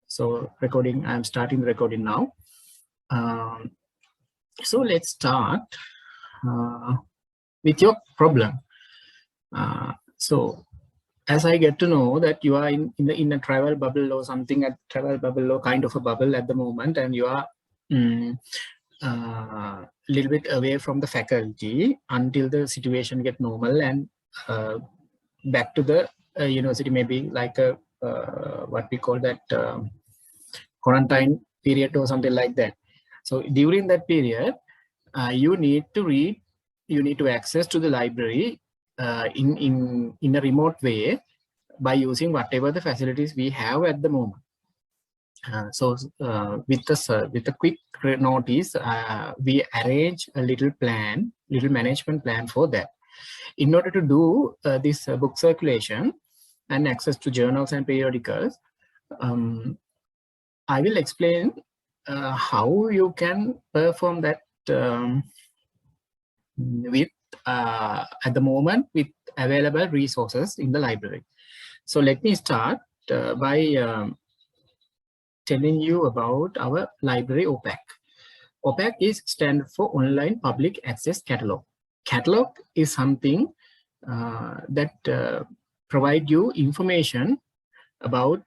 So recording, I'm starting the recording now. So let's start with your problem. So as I get to know that you are in a travel bubble or something, at travel bubble or kind of a bubble at the moment, and you are a little bit away from the faculty until the situation get normal and back to the university, maybe like a what we call that quarantine period or something like that. So during that period, you need to read, you need to access to the library in a remote way by using whatever the facilities we have at the moment. With a quick notice, we arrange a little management plan for that. In order to do this book circulation and access to journals and periodicals, I will explain how you can perform that with at the moment with available resources in the library. So let me start by telling you about our library OPAC. OPAC is stand for Online Public Access Catalog. Catalog is something that provide you information about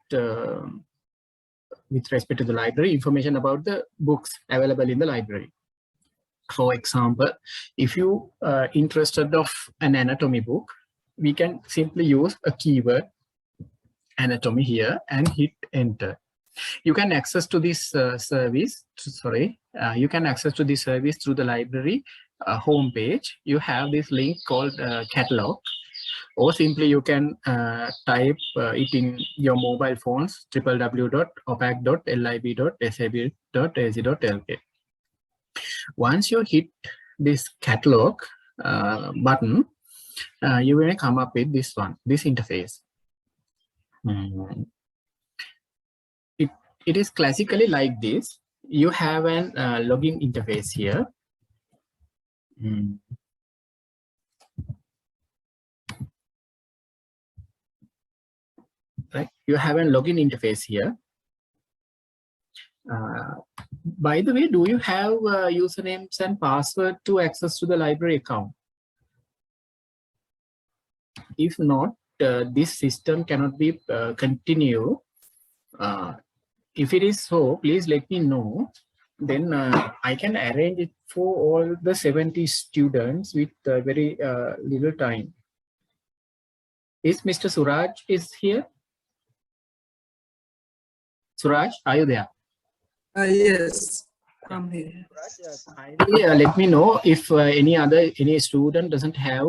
with respect to the library, information about the books available in the library. For example, if you are interested of an anatomy book, we can simply use a keyword anatomy here and hit enter. You can access to this service. You can access to this service through the library homepage. You have this link called catalog, or simply you can type it in your mobile phones, www.opac.lib.sab.ac.lk. Once you hit this catalog button, you will come up with this interface. It is classically like this. You have an login interface here. Right, you have a login interface here. By the way, do you have usernames and password to access to the library account? If not, this system cannot be continue. If it is so, please let me know. Then I can arrange it for all the 70 students with very little time. Is Mr. Suraj is here? Suraj, are you there? Yes, I'm here. Let me know if any student doesn't have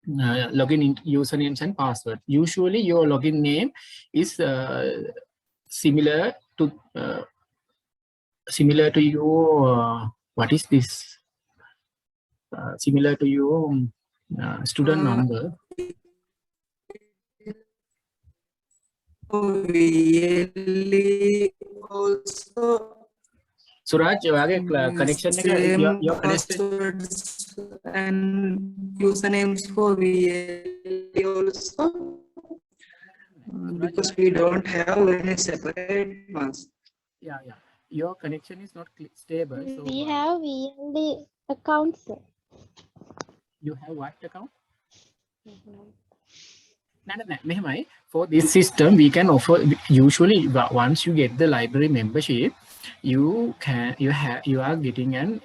login usernames and password. Usually your login name is similar to your what is this? Similar to your student number. Also, Suraj, connection your passwords and usernames for VLE also, because we don't have any separate ones. Yeah. Your connection is not stable. So we have VLE accounts. You have what account? No. For this system, we can offer. Usually, once you get the library membership, you are getting an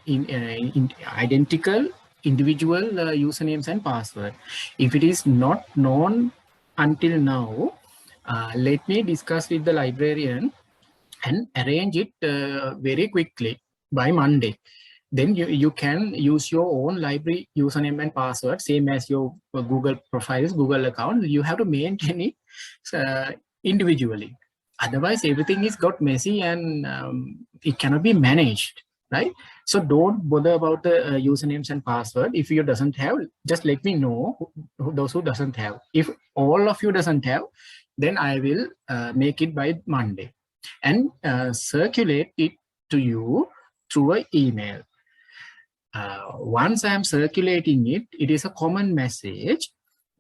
identical individual usernames and password. If it is not known until now, let me discuss with the librarian and arrange it very quickly by Monday. Then you can use your own library username and password, same as your Google profiles, Google account. You have to maintain it individually. Otherwise, everything is got messy and it cannot be managed, right? So don't bother about the usernames and password. If you doesn't have, just let me know those who doesn't have. If all of you doesn't have, then I will make it by Monday and circulate it to you through an email. Once I am circulating it, it is a common message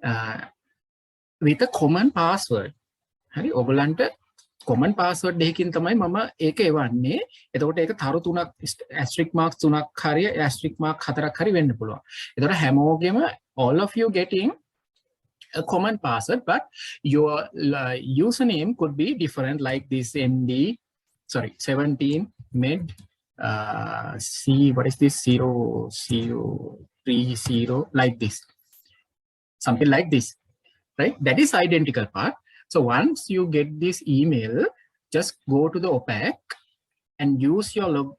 with a common password. common password එකකින් තමයි මම ඒක එවන්නේ. එතකොට ඒක තරු තුනක් asterisk marks තුනක් හරි asterisk mark හතරක් හරි වෙන්න පුළුවන්. එතකොට හැමෝගෙම all of you getting a common password, but your username could be different, like this MD, sorry, 17 med C, what is this, 0030, like this, something like this, right? That is identical part. So once you get this email, just go to the OPAC and use your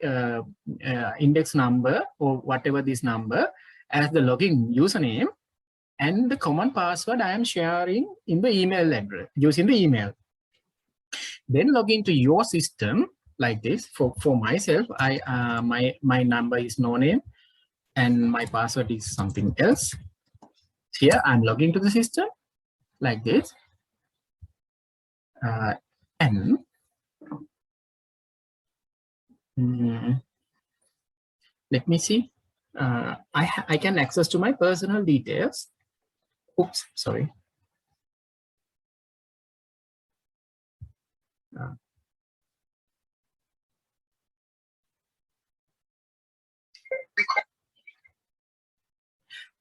index number or whatever this number as the login username, and the common password I am sharing in the email address, using the email. Then log into your system like this. For myself, my number is no name and my password is something else. Here I'm logging to the system like this. And let me see. I can access to my personal details. Oops, sorry.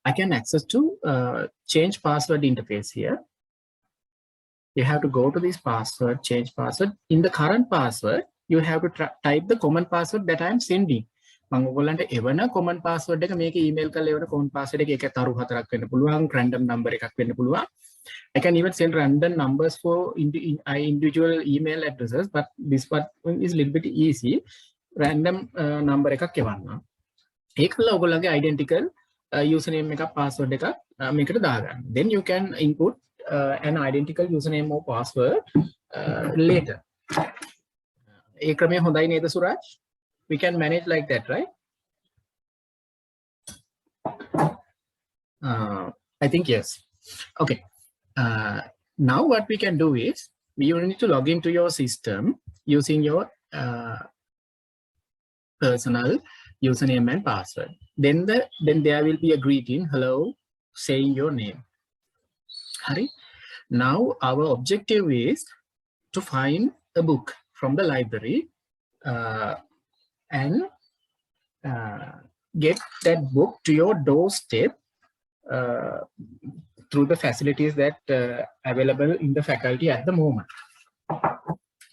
I can access to change password interface here. You have to go to this password, change password. In the current password, you have to type the common password that I am sending. මම ඔයගොල්ලන්ට එවන common password එක මේක email කරලා එවන common password එක එක තරු හතරක් වෙන්න පුළුවන්, random number එකක් වෙන්න පුළුවන්. I can even send random numbers for individual email addresses, but this part is a little bit easy. Random number එකක් එවන්න. ඒකල ඔයගොල්ලන්ගේ identical username එකක් password එකක් මේකට දාගන්න. Then you can input an identical username or password later. ඒ ක්‍රමය හොඳයි නේද Suraj? We can manage like that, right? I think yes. Okay. Now what we can do is you need to log into your system using your personal username and password. Then there will be a greeting, hello, saying your name. Hari. Now our objective is to find a book from the library and get that book to your doorstep through the facilities that available in the faculty at the moment.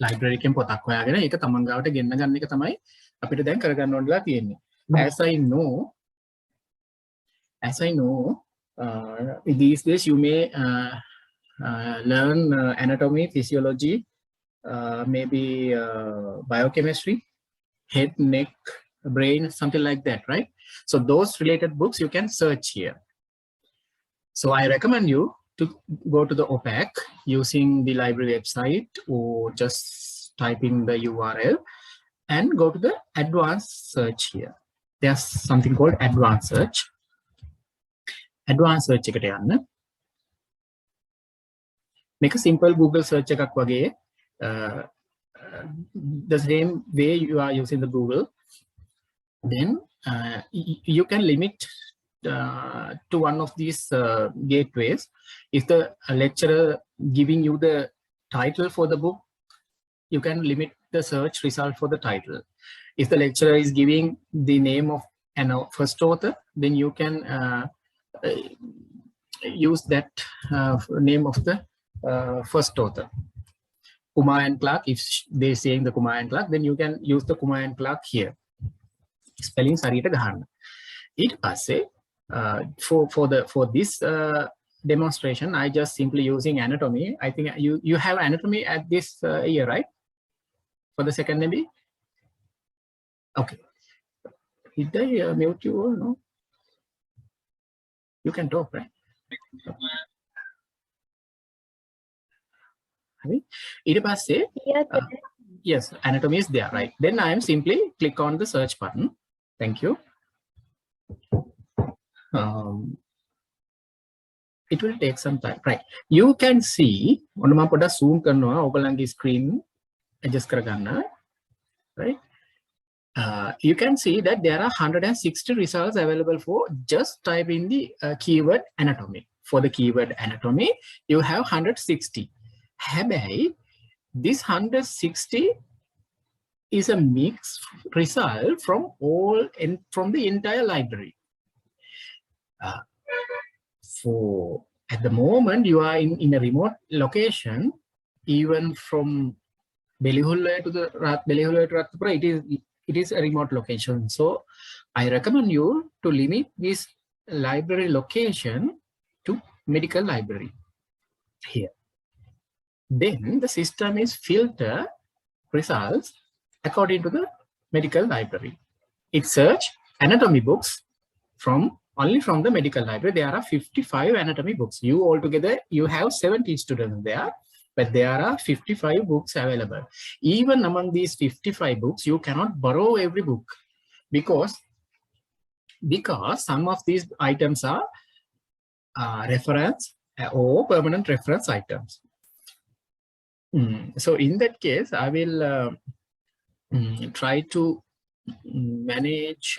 Library එකෙන් පොතක් හොයාගෙන ඒක තමන් ගාවට ගෙන්න ගන්න එක තමයි අපිට දැන් කරගන්න ඕනලා තියෙන්නේ. As I know, these days you may learn anatomy, physiology, maybe biochemistry, head, neck, brain, something like that, right? So those related books you can search here. So I recommend you to go to the OPAC using the library website, or just type in the URL and go to the advanced search here. There's something called advanced search. Advanced search එකට යන්න. Make a simple Google search එකක් වගේ. The same way you are using the Google. Then you can limit to one of these gateways. If the lecturer giving you the title for the book, you can limit the search result for the title. If the lecturer is giving the name of an first author, then you can use that name of the first author. Kumar and Clark, if they're saying the Kumar and Clark, then you can use the Kumar and Clark here. Spelling හරියට ගහන්න. ඊට පස්සේ for this demonstration, I just simply using anatomy. I think you have anatomy at this year, right? For the second maybe? Okay. Did I mute you or no? You can talk, right? ඊට පස්සේ yes, anatomy is there, right? Then I am simply click on the search button. Thank you. It will take some time, right? You can see on my poda zoom karnawa ogalange screen adjust karagana, right? You can see that there are 160 results available for just type in the keyword anatomy. For the keyword anatomy, you have 160. හැබැයි This 160 is a mixed result from from the entire library. So at the moment you are in a remote location, even from Belihulla to the Belihulla to Ratnapura, it is a remote location. So I recommend you to limit this library location to medical library here. Then the system is filter results according to the medical library. It search anatomy books only from the medical library. There are 55 anatomy books. You altogether, you have 70 students there, but there are 55 books available. Even among these 55 books, you cannot borrow every book because some of these items are reference or permanent reference items. So in that case, I will try to manage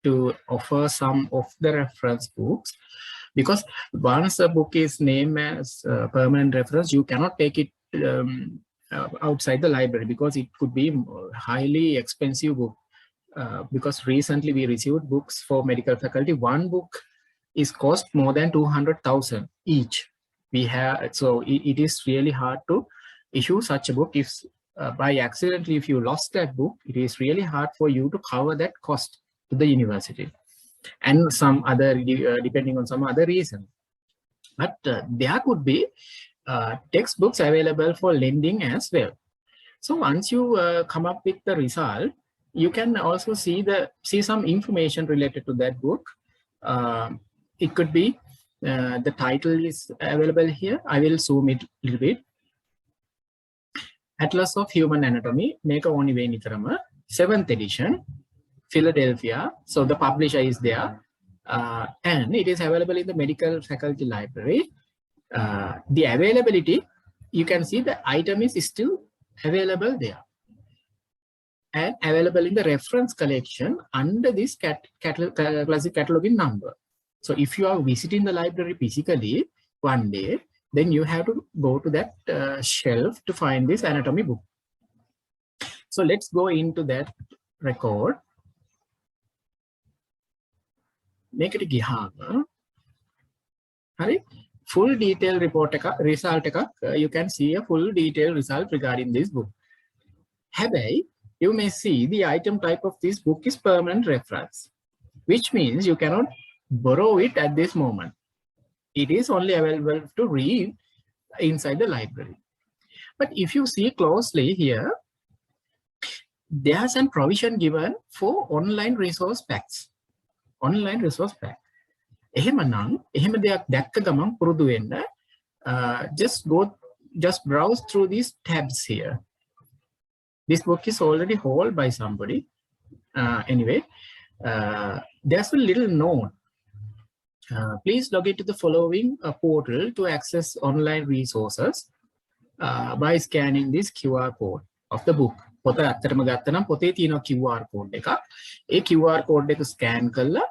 to offer some of the reference books, because once a book is named as permanent reference, you cannot take it outside the library because it could be highly expensive book. Because recently we received books for medical faculty. One book is cost more than 200,000 each. So it is really hard to issue such a book. If by accidentally, if you lost that book, it is really hard for you to cover that cost to the university, and some other depending on some other reason. But there could be textbooks available for lending as well. So once you come up with the result, you can also see some information related to that book. It could be the title is available here. I will zoom it a little bit. Atlas of Human Anatomy, Meka Oniwe Nitarama, 7th edition, Philadelphia. So the publisher is there, and it is available in the medical faculty library. The availability, you can see the item is still available there and available in the reference collection under this classic cataloging number. So if you are visiting the library physically one day, then you have to go to that shelf to find this anatomy book. So let's go into that record. Make it gihama. Full detail report result. You can see a full detail result regarding this book. Habai, you may see the item type of this book is permanent reference, which means you cannot borrow it at this moment. It is only available to read inside the library. But if you see closely here, there's a provision given for online resource packs. Online resource pack. Just browse through these tabs here. This book is already held by somebody. Anyway, there's a little note. Please log into the following portal to access online resources by scanning this QR code of the book. පොත ඇත්තටම ගත්තනම් පොතේ තියෙන QR code එකක්. ඒ QR code එක scan කරලා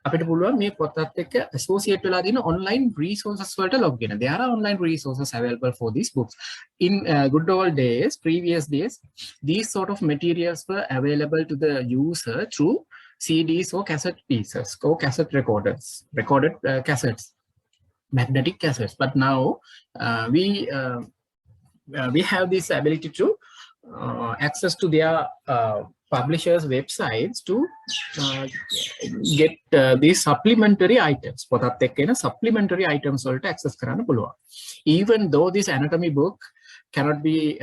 අපිට පුළුවන් මේ පොතත් එක්ක associate වෙලා තියෙන online resources වලට log වෙන්න. There are online resources available for these books. In good old days, previous days, these sort of materials were available to the user through CDs or cassette pieces or cassette recorded cassettes, magnetic cassettes. But now we have this ability to access to their publishers' websites to get these supplementary items. පොතත් එක්ක එන supplementary items වලට access කරන්න පුළුවන්. Even though this anatomy book cannot be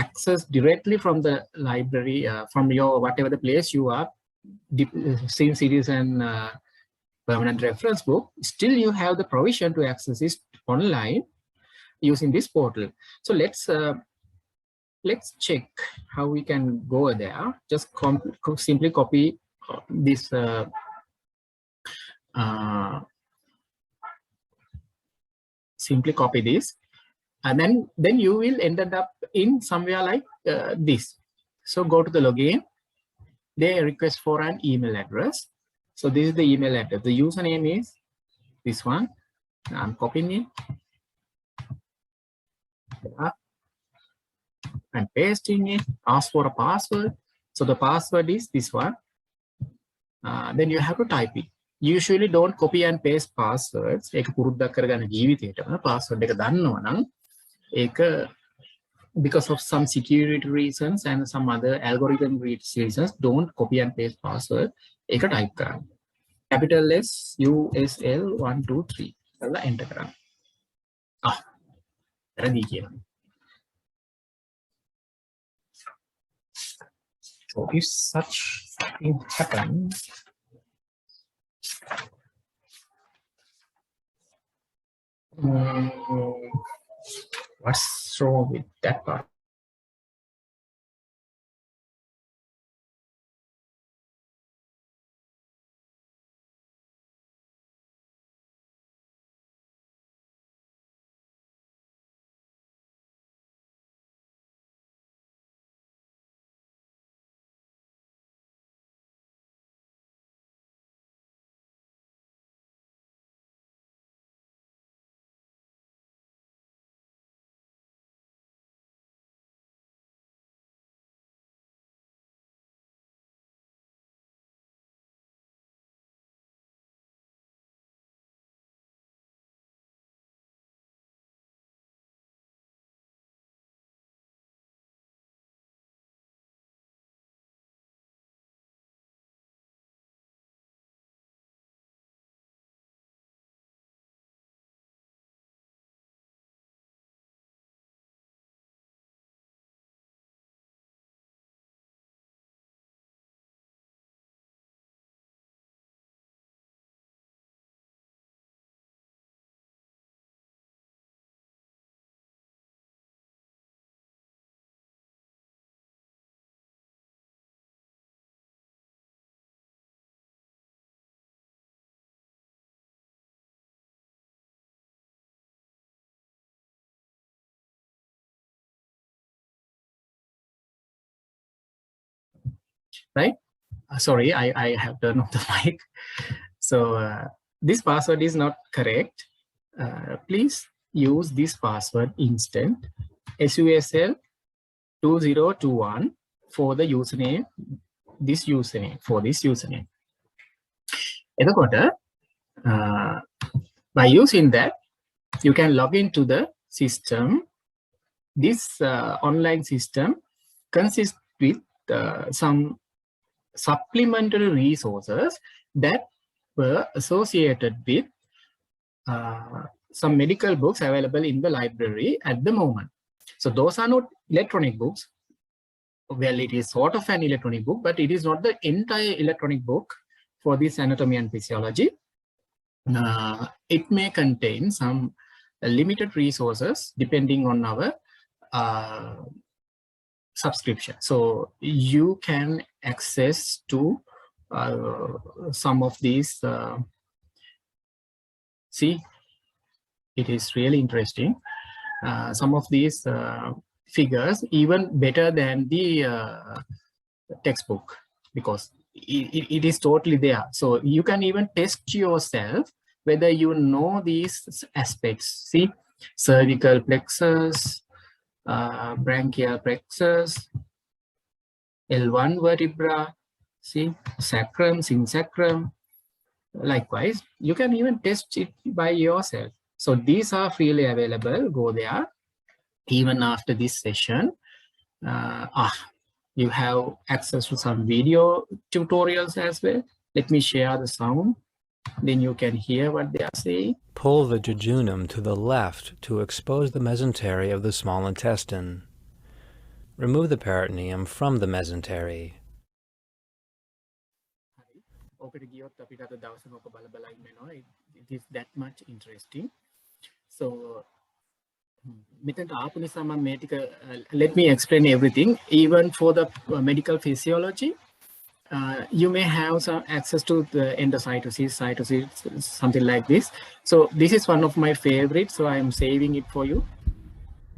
accessed directly from the library, from your whatever the place you are, since it is an permanent reference book, still you have the provision to access it online using this portal. So let's check how we can go there. Just simply copy this simply copy this, and then you will end up in somewhere like this. So go to the login. They request for an email address. So this is the email address. The username is this one. I'm copying it. and pasting it, ask for a password. So the password is this one. Then you have to type it. Usually don't copy and paste passwords. ඒක පුරුද්දක් කරගන්න ජීවිතේටම password එක දන්නවනම් ඒක because of some security reasons and some other algorithm reasons, don't copy and paste password. ඒක type කරන්න. Capital S USL 1 2 3 කරලා enter කරන්න. වැරදි කියනවා. So if such thing happens, what's wrong with that part? Right? Sorry, I have turned off the mic. So this password is not correct. Please use this password instead. SUSL 2021 for the username. This username for this username. By using that, you can log into the system. This online system consists with some supplementary resources that were associated with some medical books available in the library at the moment. So those are not electronic books. Well, it is sort of an electronic book, but it is not the entire electronic book for this anatomy and physiology. It may contain some limited resources depending on our subscription. So you can access to some of these. See, it is really interesting. Some of these figures even better than the textbook, because it is totally there. So you can even test yourself whether you know these aspects. See, cervical plexus, branchial plexus, L1 vertebra, see, sacrum, synsacrum. Likewise, you can even test it by yourself. So these are freely available. Go there. Even after this session, you have access to some video tutorials as well. Let me share the sound. Then you can hear what they are saying. Pull the jejunum to the left to expose the mesentery of the small intestine. Remove the peritoneum from the mesentery. It is that much interesting. So let me explain everything. Even for the medical physiology, you may have some access to the endocytosis, cytosis, something like this. So this is one of my favorites, so I am saving it for you.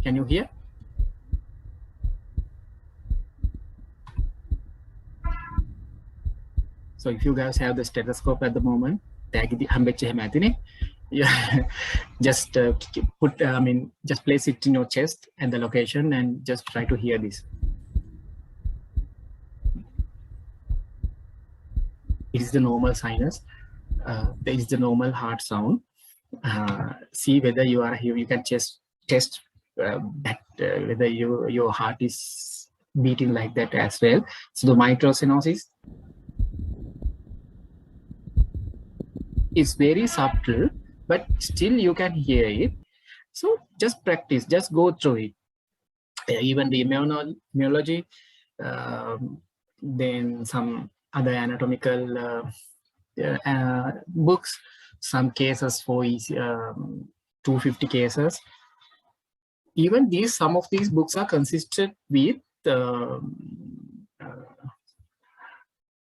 Can you hear? So if you guys have the stethoscope at the moment, Yeah, just put, just place it in your chest and the location and just try to hear this. It is the normal sinus. There is the normal heart sound. See whether you are here. You can just test that whether your heart is beating like that as well. So the mitral stenosis is very subtle, but still you can hear it. So just practice, just go through it. Even the immunology, then some other anatomical books, some cases for 250 cases. Even these, some of these books are consistent with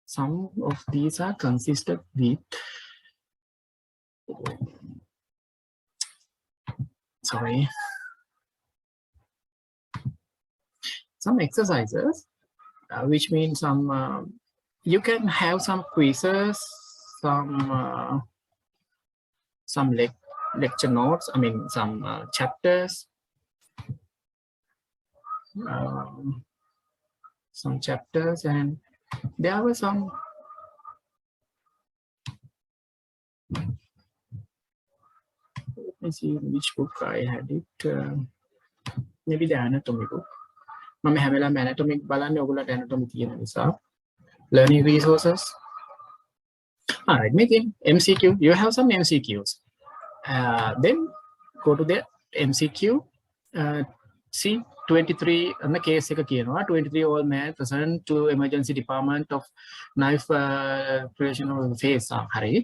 some of these are consistent with some exercises, which means some you can have some quizzes, some lecture notes, some chapters, and there were some let me see which book I had it. Maybe the anatomy book. මම හැමලම anatomy බලන්නේ ඔයගොල්ලන්ට anatomy තියෙන නිසා. Learning resources. All right, making MCQ. You have some MCQs. Then go to the MCQ. See 23 on the case එක කියනවා 23 all man present to emergency department of knife creation of face. හරි.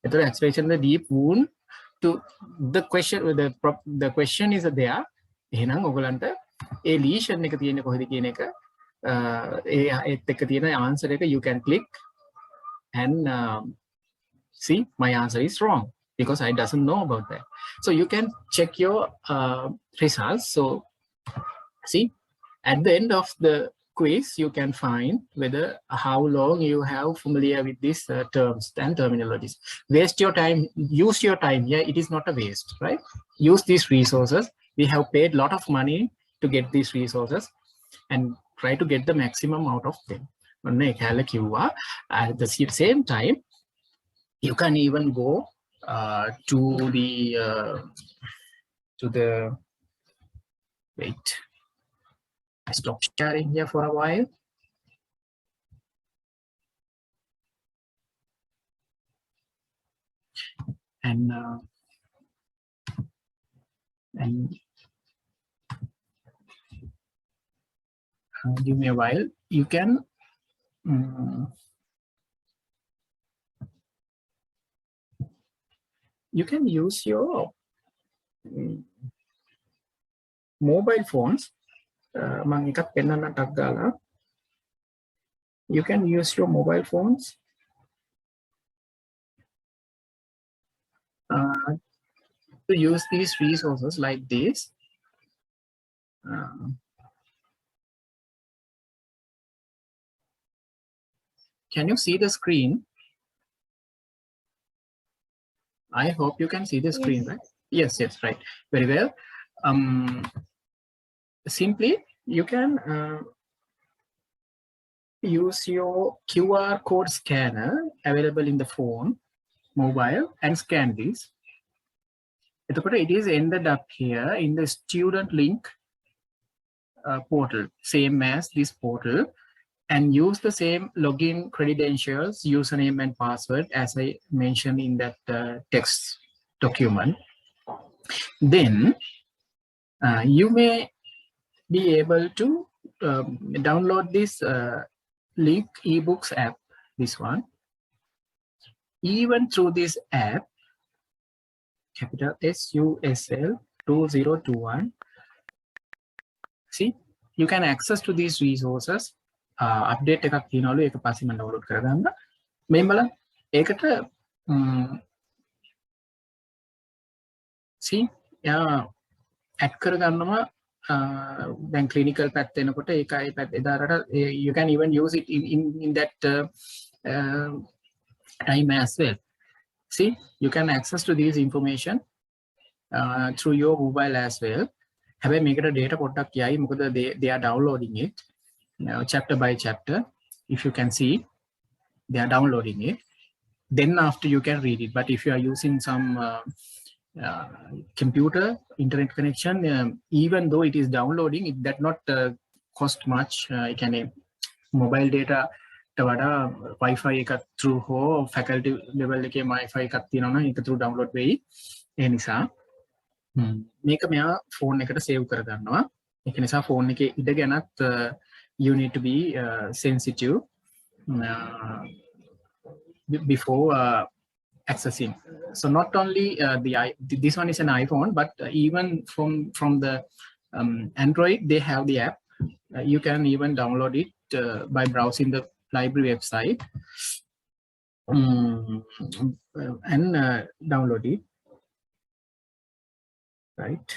එතකොට expression the deep wound to the question is there. එහෙනම් ඔයගොල්ලන්ට ඒ lesion එක තියෙන්නේ කොහෙද කියන එක ඒත් එක්ක තියෙන answer එක you can click and see my answer is wrong because I doesn't know about that. So you can check your results. So see at the end of the quiz you can find whether how long you have familiar with these terms and terminologies. Waste your time, use your time. Yeah, it is not a waste, right? Use these resources. We have paid a lot of money to get these resources and try to get the maximum out of them. At the same time, you can even go to the wait. I stop sharing here for a while. And give me a while. You can use your mobile phones. You can use your mobile phones to use these resources like this. Can you see the screen? I hope you can see the screen, yes. Right? Yes, right. Very well. Simply, you can use your QR code scanner available in the phone, mobile, and scan this. It is ended up here in the student link portal, same as this portal, and use the same login credentials, username and password as I mentioned in that text document. Then you may be able to download this link ebooks app, this one. Even through this app, capital SUSL 2021. See, you can access to these resources. Update එකක් තියනවලු ඒක පස්සේ මම download කරගන්න. මේ බලන්න ඒකට see add කරගන්නවා then clinical පැත්ත එනකොට ඒකයි පැත්ත එදාට you can even use it in that time as well. See, you can access to these information through your mobile as well. Have make a data product they are downloading it chapter by chapter. If you can see, they are downloading it. Then after you can read it. But if you are using some computer internet connection, even though it is downloading, it does not cost much. It can mobile data Wi-Fi through ho faculty level Wi-Fi through download way. Enisa මේක මෙයා phone එකට save කරගන්නවා. ඒක නිසා phone එකේ ඉඩ ගැනත් you need to be sensitive before accessing. So not only this one is an iPhone, but even from the Android, they have the app. You can even download it by browsing the library website and download it. Right.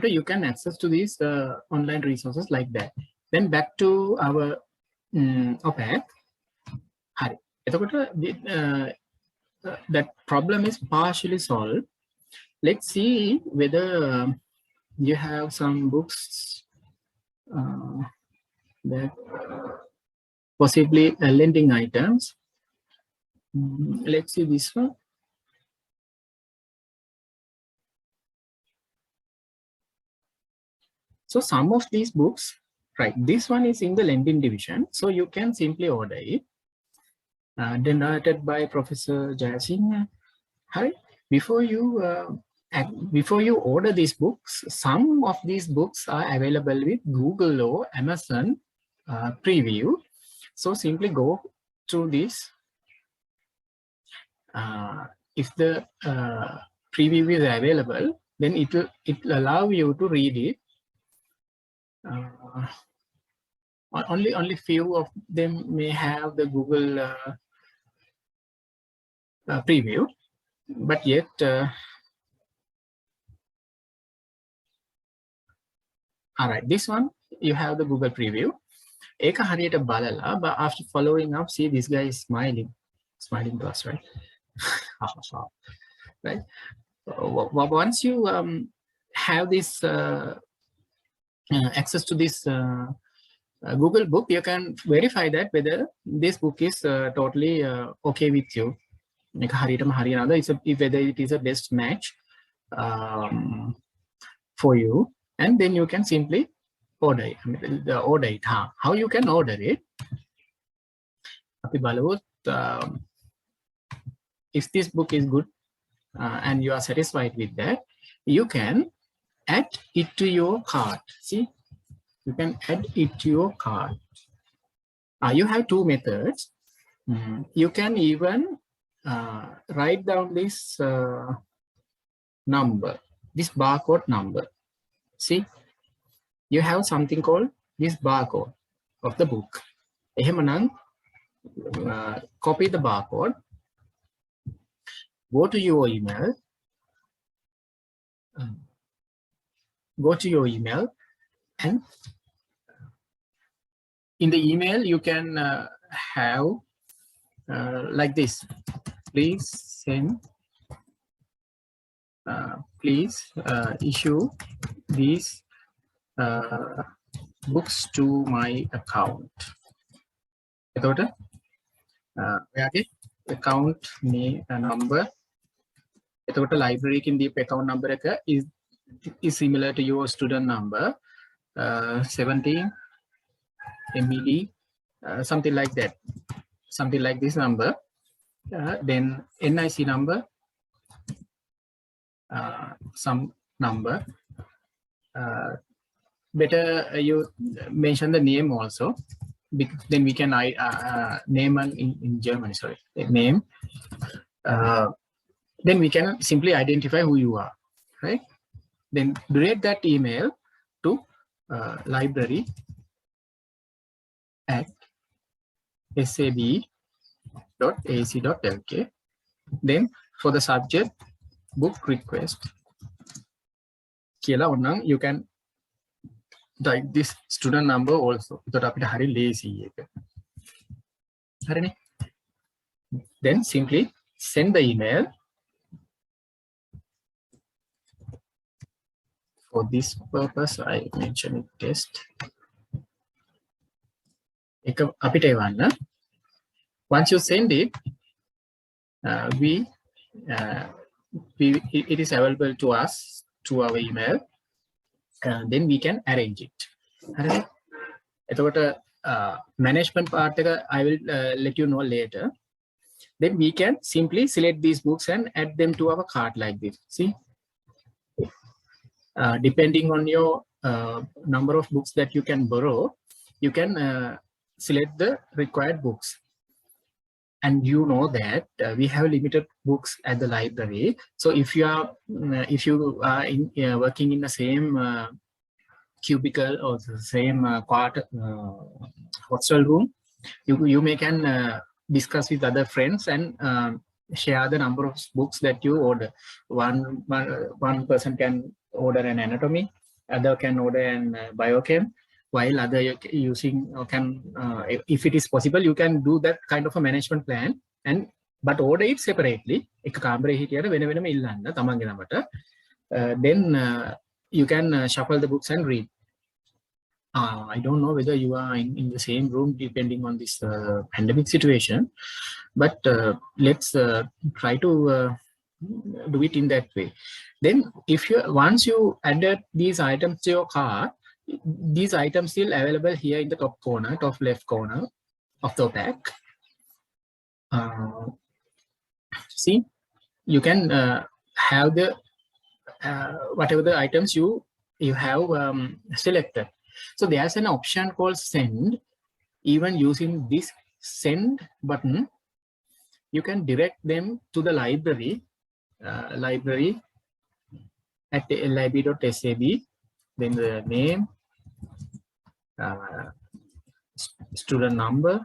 You can access to these online resources like that. Then back to our OPEC. That problem is partially solved. Let's see whether you have some books that possibly lending items. Let's see this one. So some of these books, right, this one is in the lending division, so you can simply order it. Donated by Professor Jayasingh. Hi, before you order these books, some of these books are available with Google or Amazon preview. So simply go through this. If the preview is available, then it will allow you to read it. Only few of them may have the Google preview, but yet all right, this one you have the Google preview. Eka hariyata balala, but after following up, see this guy is smiling to us, right? Right. Once you have this access to this Google book, you can verify that whether this book is totally okay with you. Whether it is a best match for you, and then you can simply order it. Order it. How you can order it? If this book is good and you are satisfied with that, you can add it to your cart. See, you can add it to your cart. You have two methods. You can even write down this number, this barcode number. See, you have something called this barcode of the book. Copy the barcode, go to your email, and in the email you can have like this: please send, please issue these books to my account. Account name number. Library the account number is similar to your student number, 17 MED, something like that, something like this number. Then NIC number, some number. Better you mention the name also, because then we can name in German, sorry, name. Then we can simply identify who you are, right? Then direct that email to library at sab.ac.lk. Then for the subject, book request. You can type this student number also. Lazy. Then simply send the email. For this purpose, I mentioned test. Once you send it, it is available to us to our email. Then we can arrange it. Management part I will let you know later. Then we can simply select these books and add them to our cart like this. See, depending on your number of books that you can borrow, you can select the required books. And you know that we have limited books at the library. So if you are working in the same cubicle or the same hostel room, you may can discuss with other friends and share the number of books that you order. One person can order an anatomy, other can order an biochem, while other using can if it is possible, you can do that kind of a management plan, and but order it separately. Then you can shuffle the books and read. I don't know whether you are in the same room depending on this pandemic situation, but let's try to do it in that way. Then once you added these items to your cart, these items still available here in the top left corner of the pack. See, you can have the whatever the items you have selected. So there's an option called send. Even using this send button, you can direct them to the library at lib.sab, then the name, student number,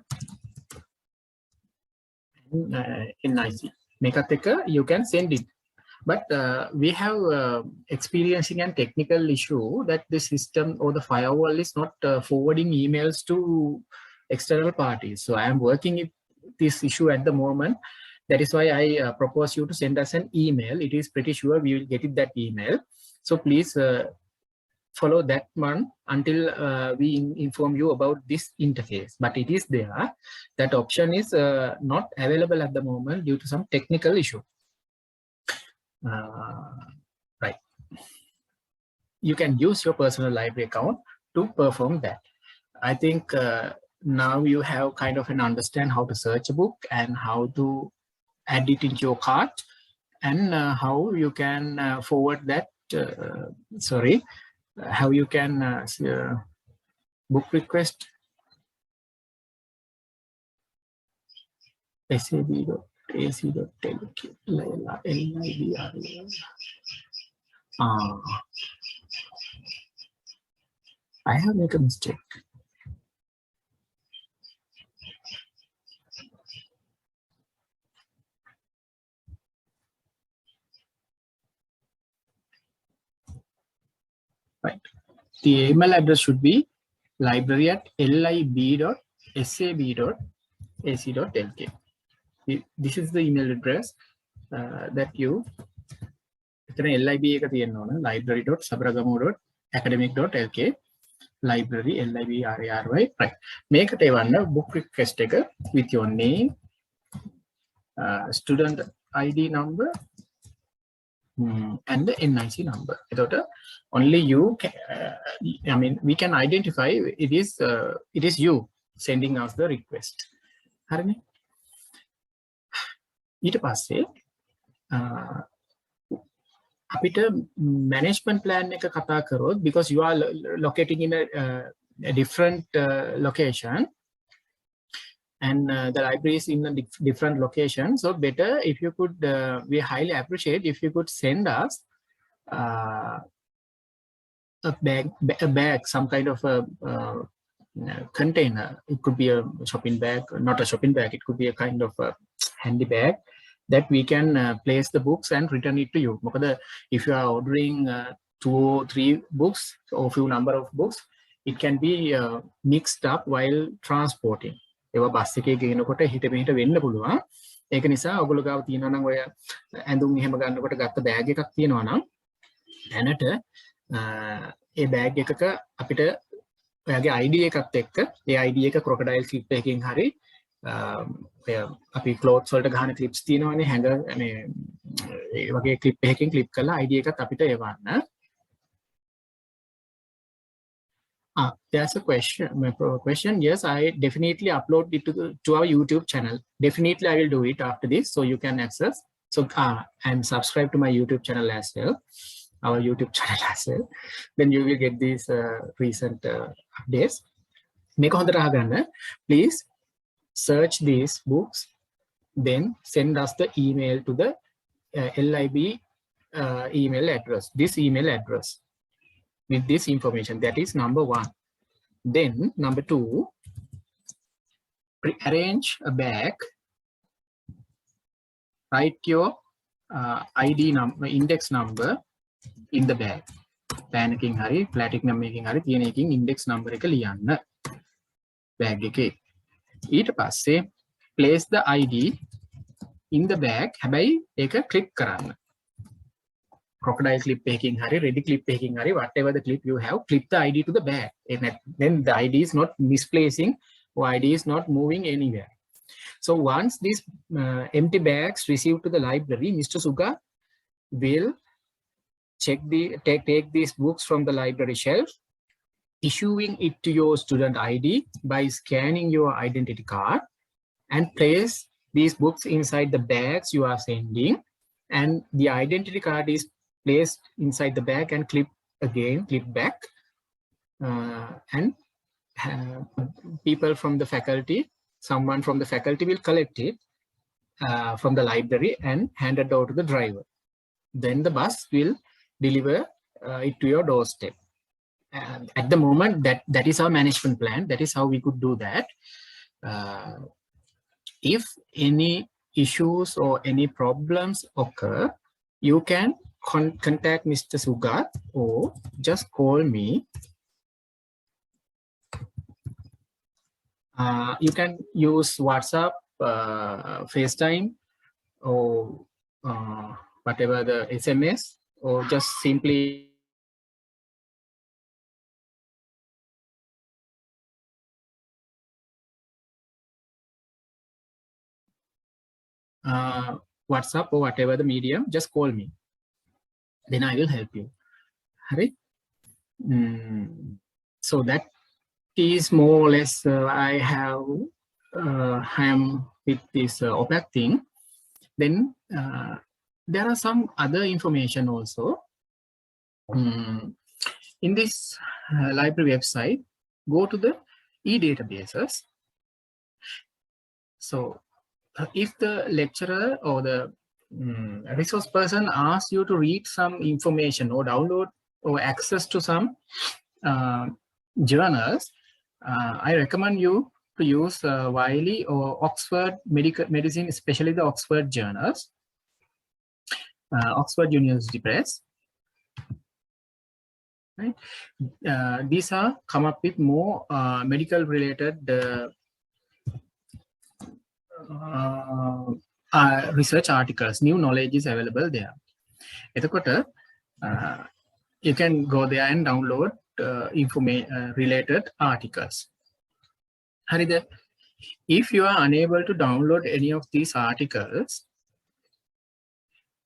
and NIC. You can send it. But we have experiencing a technical issue that the system or the firewall is not forwarding emails to external parties. So I am working with this issue at the moment. That is why I propose you to send us an email. It is pretty sure we will get it, that email. So please follow that one until we inform you about this interface. But it is there. That option is not available at the moment due to some technical issue. Right. You can use your personal library account to perform that. I think now you have kind of an understand how to search a book and how to add it into your cart, and how you can forward that. How you can book request sab.ac.lk. I have made a mistake. Right. The email address should be library@lib.sab.ac.lk. This is the email address that you library.sabaragamuwa.academic.lk, library LIBRARY, right. Make a book request with your name, student ID number, and the NIC number. Only you can, we can identify it is you sending us the request. ඊට පස්සේ අපිට management plan එක කතා කරොත්, because you are locating in a different location, and the library is in a different location. So better if you could, we highly appreciate if you could send us a bag, some kind of a container. It could be a shopping bag, not a shopping bag. It could be a kind of a handy bag that we can place the books and return it to you. If you are ordering 2 or 3 books or few number of books, it can be mixed up while transporting. ඒවා bus එකේ ගේනකොට හිට මෙහෙට වෙන්න පුළුවන්. ඒක නිසා ඔයගොල්ලෝ ගාව තියෙනවා නම් ඔය ඇඳුම් එහෙම ගන්නකොට ගත්ත බෑග් එකක් තියෙනවා නම් දැනට ඒ බෑග් එකක අපිට ඔයාගේ ID එකත් එක්ක ඒ ID එක crocodile clip එකකින් හරි අපි clothes වලට ගහන clips තියෙනවානේ hanger මේ ඒ වගේ clip එකකින් clip කරලා ID එකත් අපිට එවන්න. There's a question. Yes, I definitely upload it to our YouTube channel. Definitely I will do it after this, so you can access. So and subscribe to my YouTube channel as well, our YouTube channel as well. Then you will get these recent updates. Please search these books, then send us the email to the LIB email address, this email address with this information. That is number 1. Then number 2, arrange a bag, write your ID number, index number in the bag. Panicking hari, platinum making hari, making index number එක ලියන්න bag එකේ. ඊට පස්සේ place the ID in the bag. හැබැයි ඒක click කරන්න. Crocodile clip එකකින් hari, ready clip එකකින් hari, whatever the clip you have, clip the ID to the bag. And then the ID is not misplacing or ID is not moving anywhere. So once these empty bags received to the library, Mr. Suga will take these books from the library shelf, issuing it to your student ID by scanning your identity card, and place these books inside the bags you are sending, and the identity card is placed inside the bag and clip back, and people from the faculty, someone from the faculty will collect it from the library and hand it over to the driver. Then the bus will deliver it to your doorstep. And at the moment, that is our management plan. That is how we could do that. If any issues or any problems occur, you can contact Mr. Sugat or just call me. You can use WhatsApp, FaceTime, or whatever the SMS, or just simply WhatsApp or whatever the medium, just call me. Then I will help you. Hari? So that is more or less I am with this OPAC thing. Then there are some other information also. In this library website, go to the e-databases. So if the lecturer or the resource person asks you to read some information or download or access to some journals, I recommend you to use Wiley or Oxford Medicine, especially the Oxford journals, Oxford University Press. Right? These are come up with more medical related research articles. New knowledge is available there. You can go there and download related articles. Harida, if you are unable to download any of these articles,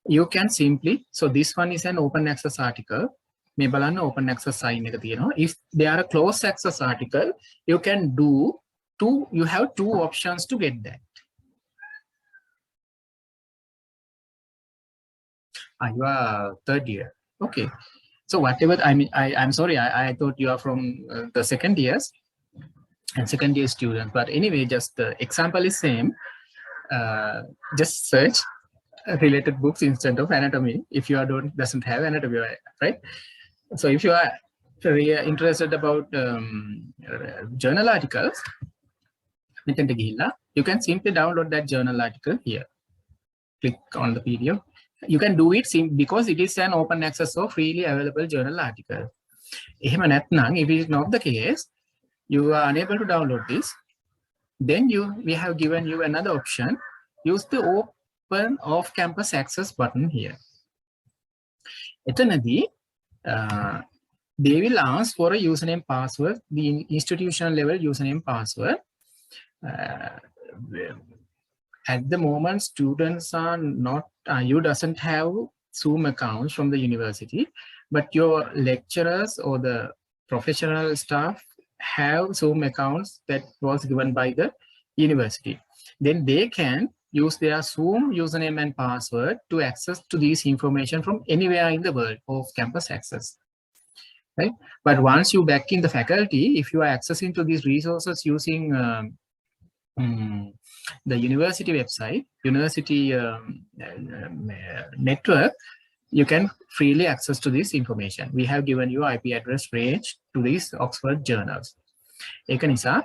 you can simply, so this one is an open access article. Open access sign. If they are a closed access article, you can you have 2 options to get that. You are 3rd year. Okay. So whatever, I mean, I'm sorry, I thought you are from the 2nd years and 2nd year students. But anyway, just the example is same. Just search related books instead of anatomy if you doesn't have anatomy, right? So if you are So we are interested about journal articles. You can simply download that journal article here. Click on the PDF. You can do it because it is an open access or freely available journal article. If it is not the case, you are unable to download this, then we have given you another option. Use the open off-campus access button here. They will ask for a username password, the institutional level username password. At the moment, students are not, you doesn't have Zoom accounts from the university, but your lecturers or the professional staff have Zoom accounts that was given by the university. Then they can use their Zoom username and password to access to these information from anywhere in the world of campus access. Right? But once you back in the faculty, if you are accessing to these resources using the university website, university network, you can freely access to this information. We have given you IP address range to these Oxford journals. You can,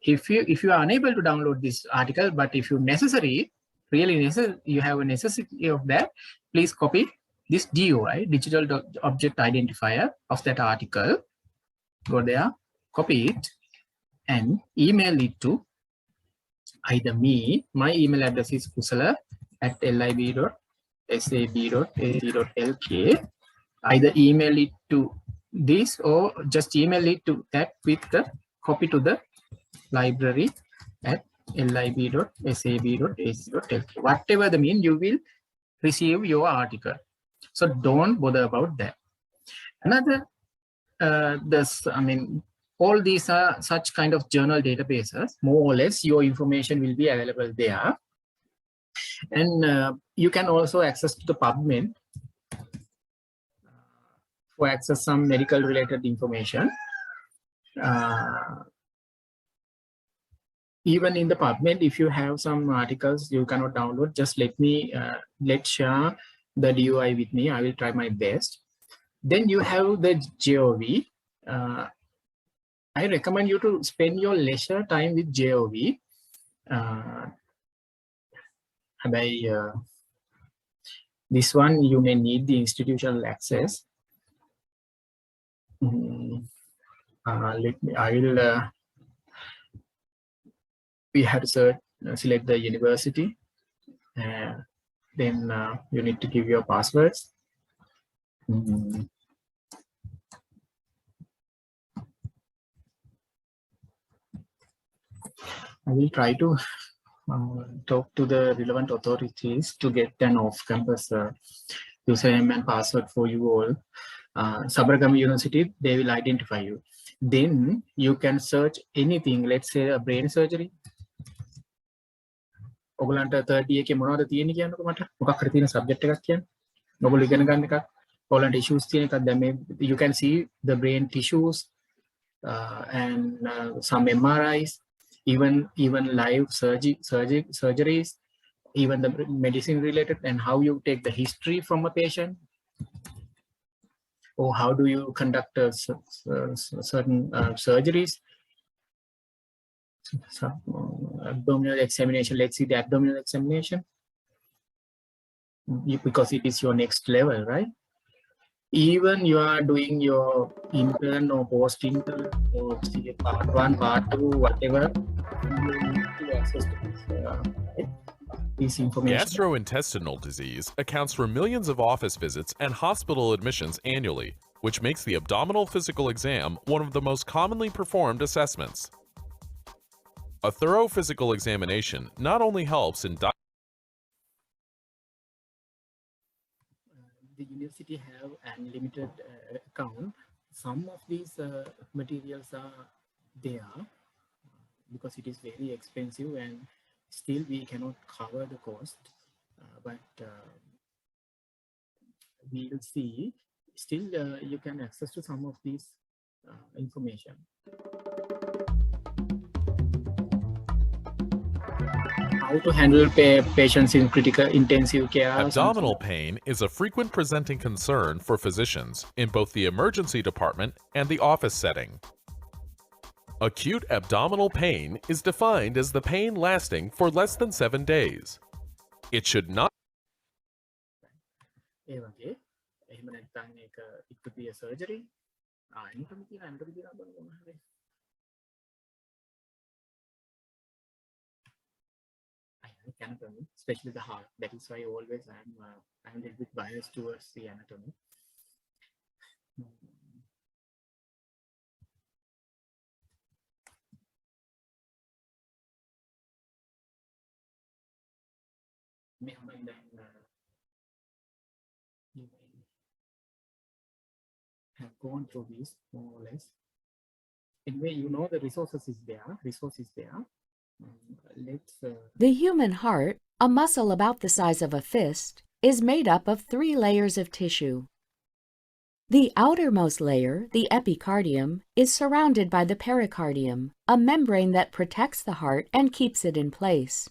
if you are unable to download this article, but if you you have a necessity of that, please copy this DOI, digital object identifier of that article. Go there, copy it, and email it to either me. My email address is kusala@lib.sab.ac.lk. Either email it to this or just email it to that with the copy to the library at lib.sab.ac.lk. Whatever the mean, you will receive your article. So don't bother about that. Another, all these are such kind of journal databases. More or less, your information will be available there. And you can also access to the PubMed for access some medical related information. Even in the PubMed, if you have some articles you cannot download, just let's share the DOI with me. I will try my best. Then you have the JOV. I recommend you to spend your leisure time with JOV. This one you may need the institutional access. We have to select the university. Then you need to give your passwords. I will try to talk to the relevant authorities to get an off-campus username and password for you all. Sabaragamuwa University, they will identify you. Then you can search anything, let's say a brain surgery. ඔගලන්ට 30 එකේ මොනවද තියෙන්නේ කියන්නකො මට මොකක් හරි තියෙන subject එකක් කියන්න. ඔගොල්ලෝ ඉගෙන ගන්න එකක්. ඔයගලන්ට issues තියෙන එකක්. දැන් මේ you can see the brain tissues and some MRIs, even live surgeries, even the medicine related, and how you take the history from a patient, or how do you conduct certain surgeries. So, abdominal examination, let's see the abdominal examination, because it is your next level, right? Even you are doing your intern or post-intern or part 1, part 2, whatever, you need to access this information. Gastrointestinal disease accounts for millions of office visits and hospital admissions annually, which makes the abdominal physical exam one of the most commonly performed assessments. A thorough physical examination not only helps in the university have unlimited account. Some of these materials are there because it is very expensive and still we cannot cover the cost. But we will see. Still, you can access to some of these information. how to handle patients in critical intensive care. Abdominal pain is a frequent presenting concern for physicians in both the emergency department and the office setting. Acute abdominal pain is defined as the pain lasting for less than 7 days. It should not ඒ වගේ එහෙම නැත්නම් ඒක it could be a surgery. anatomy කියලා බලමු හරි. I like anatomy, especially the heart. That is why always I'm a little bit biased towards the anatomy. Have gone through this more or less. Anyway, you know the resources is there. Let's. The human heart, a muscle about the size of a fist, is made up of 3 layers of tissue. The outermost layer, the epicardium, is surrounded by the pericardium, a membrane that protects the heart and keeps it in place.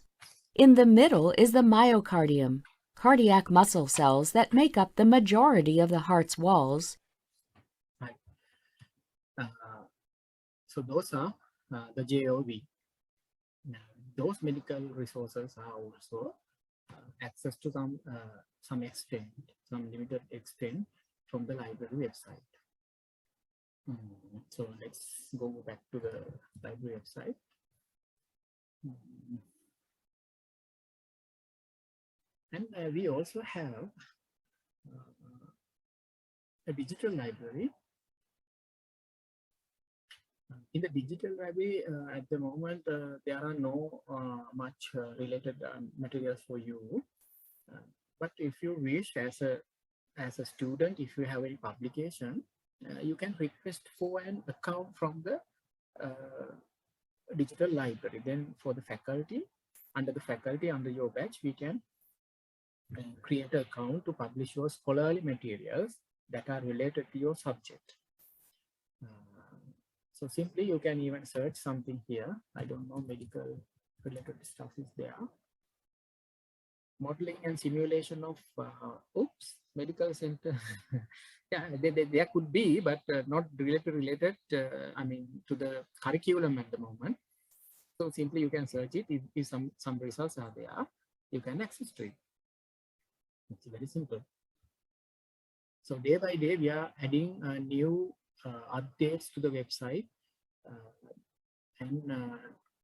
In the middle is the myocardium, cardiac muscle cells that make up the majority of the heart's walls. So those are the JOV. Those medical resources are also access to some extent, some limited extent from the library website. So let's go back to the library website. And we also have a digital library. In the digital library, at the moment, there are no much related materials for you. But if you wish, as a student, if you have any publication, you can request for an account from the digital library. Then for the faculty, under your batch, we can create an account to publish your scholarly materials that are related to your subject. So simply you can even search something here. I don't know, medical related stuff is there. Modeling and simulation of medical center. Yeah, there could be, but not related I mean, to the curriculum at the moment. So simply you can search it. If some results are there, you can access to it. It's very simple. So day by day, we are adding new updates to the website and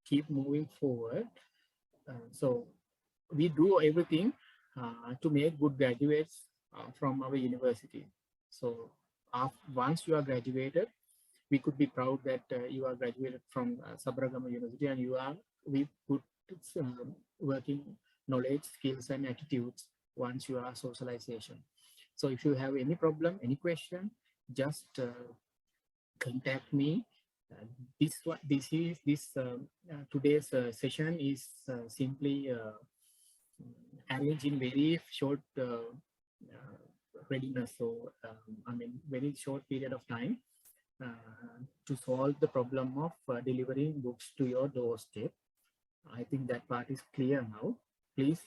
keep moving forward. So we do everything to make good graduates from our university. So once you are graduated, we could be proud that you are graduated from Sabaragamuwa University, and we put working knowledge, skills, and attitudes once you are socialization. So if you have any problem, any question, just contact me. Today's session is simply arranged in very short readiness. So I mean, very short period of time to solve the problem of delivering books to your doorstep. I think that part is clear now. Please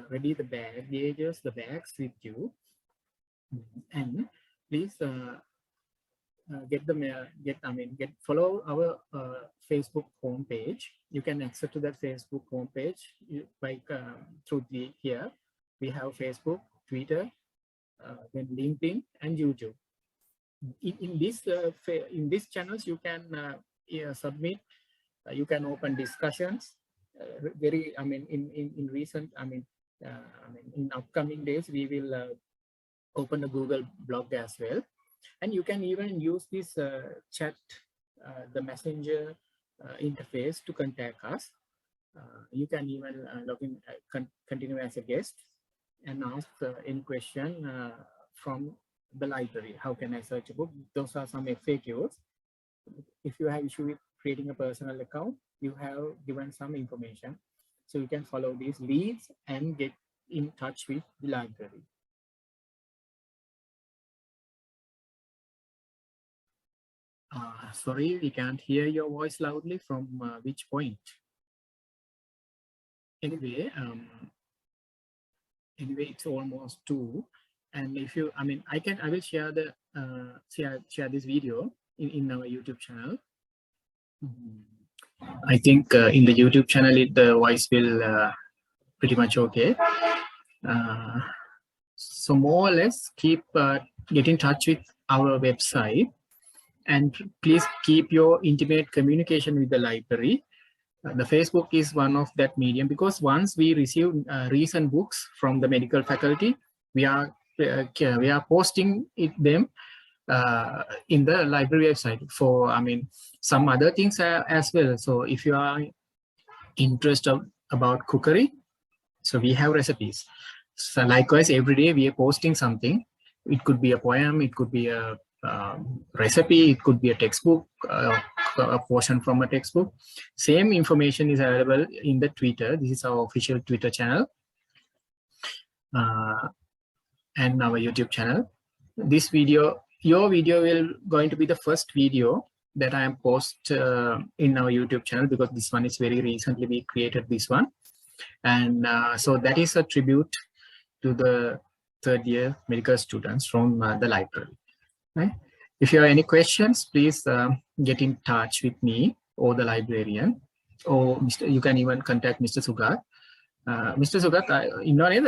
ready the baggages, the bags with you, and please follow our Facebook homepage. You can access to that Facebook homepage by through here. We have Facebook, Twitter, then LinkedIn and YouTube. In these channels, you can submit. You can open discussions. In recent, in upcoming days, we will open a Google blog as well. And you can even use this chat, the messenger interface to contact us. You can even log in, continue as a guest and ask any question from the library. How can I search a book? Those are some FAQs. If you have issue with creating a personal account, you have given some information. So you can follow these leads and get in touch with the library. Sorry, we can't hear your voice loudly. From which point? anyway, it's almost 2. And if you, I will share the share this video in our YouTube channel. I think in the YouTube channel, the voice will pretty much okay. So more or less keep get in touch with our website, and please keep your intimate communication with the library. The Facebook is one of that medium, because once we receive recent books from the medical faculty, we are posting them in the library website for some other things as well. So if you are interested about cookery, so we have recipes. So likewise, every day we are posting something. It could be a poem, it could be a recipe, it could be a textbook, a portion from a textbook. Same information is available in the Twitter. This is our official Twitter channel and our YouTube channel. This video, your video will going to be the first video that I am post in our YouTube channel, because this one is very recently we created this one. And so that is a tribute to the third-year medical students from the library. Right? If you have any questions, please get in touch with me or the librarian, or you can even contact Mr. Sugat. Mr. Sugat, in your name?